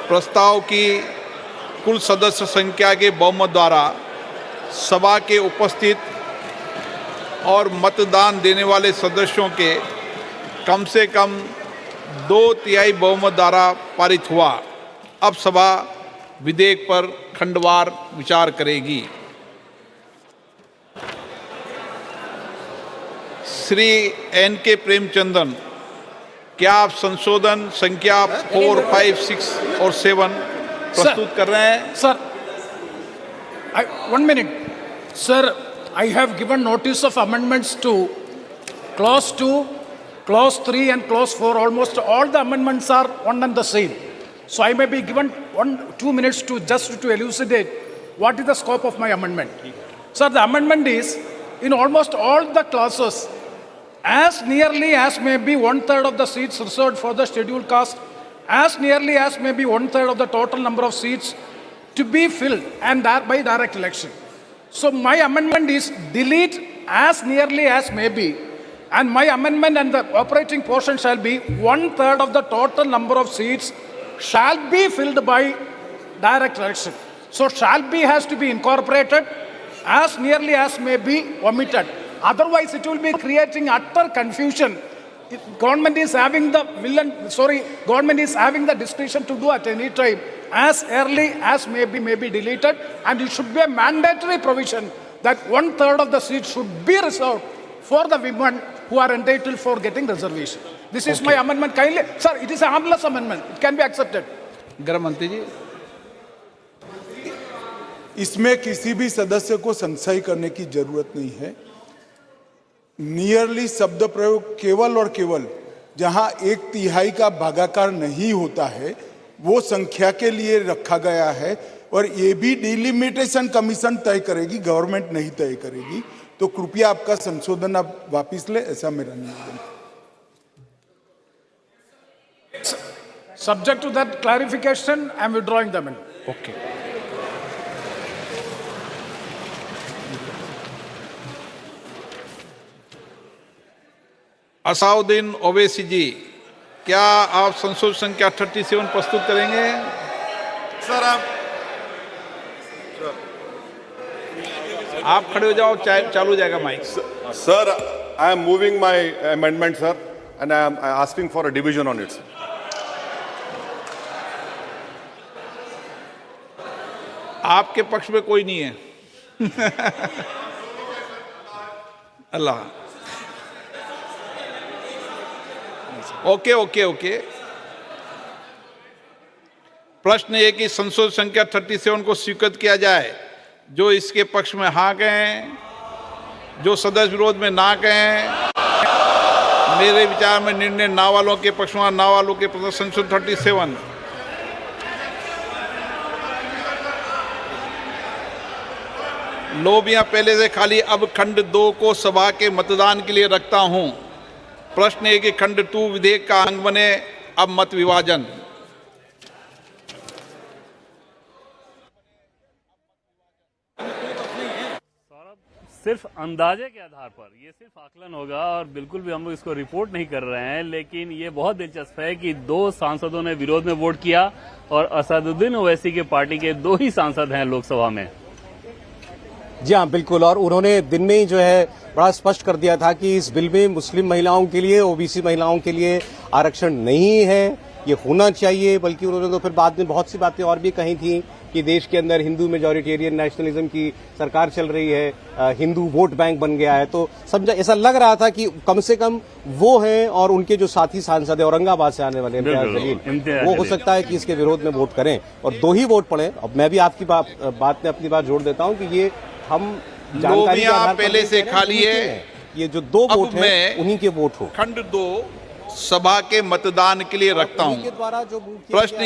प्रस्ताव की कुल सदस्य संख्या के बहुमत द्वारा सभा के उपस्थित और मतदान देने वाले सदस्यों के कम से कम 2/3 बहुमत द्वारा पारित हुआ। अब सभा विधेयक पर खंडवार विचार करेगी। श्री N.K. प्रेमचंदन, क्या आप संशोधन संख्या 4, 5, 6 और 7 प्रस्तुत कर रहे हैं? Sir, 1 minute. Sir, I have given notice of amendments to clause 2, clause 3 and clause 4. Almost all the amendments are one and the same. So I may be given 2 minutes to just to elucidate what is the scope of my amendment. Sir, the amendment is in almost all the clauses, as nearly as may be 1/3 of the seats reserved for the scheduled caste, as nearly as may be 1/3 of the total number of seats to be filled and by direct election. So my amendment is delete as nearly as may be, and my amendment and the operating portion shall be 1/3 of the total number of seats shall be filled by direct election. So shall be has to be incorporated, as nearly as may be omitted. Otherwise it will be creating utter confusion. Government is having the government is having the discretion to do at any time, as early as may be deleted, and it should be a mandatory provision that 1/3 of the seats should be reserved for the women who are entitled for getting reservation. This is my amendment. Kindly, sir, it is a harmless amendment. It can be accepted. गृह मंत्री जी, इसमें किसी भी सदस्य को संशय करने की जरूरत नहीं है। नियरली शब्द प्रयोग केवल और केवल जहां 1/3 का भागाकार नहीं होता है वो संख्या के लिए रखा गया है, और ये भी डिलिमिटेशन कमीशन तय करेगी, गवर्नमेंट नहीं तय करेगी। तो कृपया आपका संशोधन आप वापिस ले, ऐसा मेरा निवेदन है। Subject to that clarification, I am withdrawing the amendment. Okay. Asaduddin Owaisi ji, क्या आप संशोधन संख्या 37 प्रस्तुत करेंगे? सर, आप खड़े हो जाओ, चालू हो जाएगा mike. Sir, I am moving my amendment, sir, and I am asking for a division on it, sir. आपके पक्ष में कोई नहीं है। अल्लाह। ओके। प्रश्न ये कि संशोधन संख्या 37 को स्वीकृत किया जाए। जो इसके पक्ष में हाँ कहें, जो सदस्य विरोध में ना कहें। मेरे विचार में निर्णय ना वालों के पक्ष में, ना वालों के पक्ष। संशोधन 37 लोबियां पहले से खाली, अब खंड 2 को सभा के मतदान के लिए रखता हूं। प्रश्न है कि खंड 2 विधेयक का अंग बने। अब मत विभाजन। सिर्फ अंदाजे के आधार पर ये सिर्फ आकलन होगा, और बिल्कुल भी हम लोग इसको रिपोर्ट नहीं कर रहे हैं, लेकिन ये बहुत दिलचस्प है कि 2 सांसदों ने विरोध में वोट किया और असदुद्दीन ओवैसी के पार्टी के 2 ही सांसद हैं लोकसभा में। जी हाँ, बिल्कुल। और उन्होंने दिन में ही जो है बड़ा स्पष्ट कर दिया था कि इस बिल में मुस्लिम महिलाओं के लिए, ओबीसी महिलाओं के लिए आरक्षण नहीं है, ये होना चाहिए। बल्कि उन्होंने तो फिर बाद में बहुत सी बातें और भी कही थी कि देश के अंदर हिंदू मेजॉरिटेरियन नेशनलिज्म की सरकार चल रही है, हिंदू वोट बैंक बन गया है। तो समझा, ऐसा लग रहा था कि कम से कम वो हैं और उनके जो साथी सांसद है औरंगाबाद से आने वाले इम्तियाज जलील, वो हो सकता है कि इसके विरोध में वोट करें और 2 ही वोट पड़े। अब मैं भी आपकी बात में अपनी बात जोड़ देता हूं कि ये हम जानकारी के आधार पर पहले से खाली है। ये जो 2 वोट हैं उन्हीं के वोट हो। खंड 2 सभा के मतदान के लिए रखता हूं। द्वारा जो प्रश्न